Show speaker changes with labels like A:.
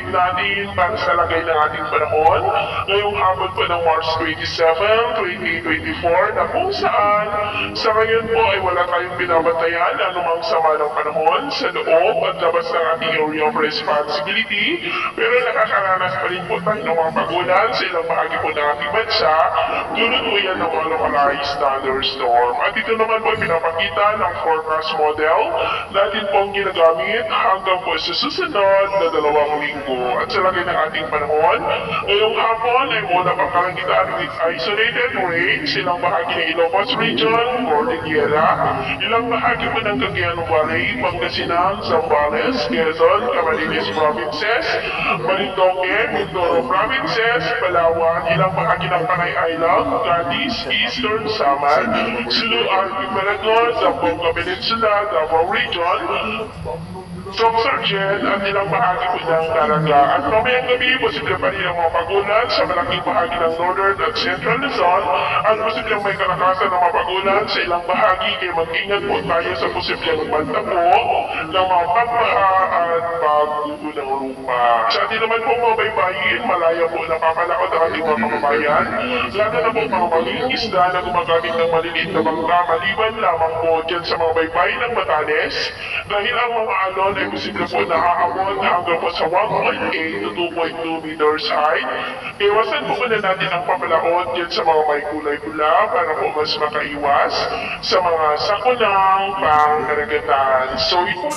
A: update natin para sa lagay ng ating panahon ngayong hapon po ng March 27, 2024 na kung saan sa ngayon po ay wala tayong binabantayan anumang sama ng panahon sa loob at labas ng ating area of responsibility, pero nakakaranas pa rin po tayo ng mga pagulan sa ilang bahagi po ng ating bansa tulad po yan ng mga localized thunderstorm. At ito naman po ay pinapakita ng forecast model natin pong ginagamit hanggang po sa susunod na 2 linggo. At sa lagay ng ating panahon, ngayong hapon ay muna pagkalangitan with isolated rain sa ilang bahagi ng Ilocos Region, Cordillera, ilang bahagi po ng Cagayan Valley, Pangasinan, Zambales, Quezon, Camarines Provinces, Marinduque, Mindoro Provinces, Palawan, ilang bahagi ng Panay Island, Cadiz, Eastern Samar, Sulu Archipelago, Zamboanga Peninsula, Davao Region, Sorgen at ilang bahagi po ng Caraga. At mamayang gabi, posible pa rin ang mga pagulan sa malaking bahagi ng Northern at Central Luzon at posibleng may kalakasan ng mga pagulan sa ilang bahagi, kaya mag-ingat po tayo sa posibleng banta po ng mga pagbaha at pagguho ng lupa. Sa atin naman po mga baybayin, malaya po napakalakot ang ating mga kababayan, lalo na po mga maging isda na gumagamit ng maliliit na bangka, maliban lamang po dyan sa mga baybayin ng Batanes, dahil ang mga alon ay posible po naaabot hanggang po sa 1.8 to 2.2 meters height. Iwasan po muna natin ang papalaot dyan sa mga may kulay-pula para po mas makaiwas sa mga sakunang pangkaragatan. So ito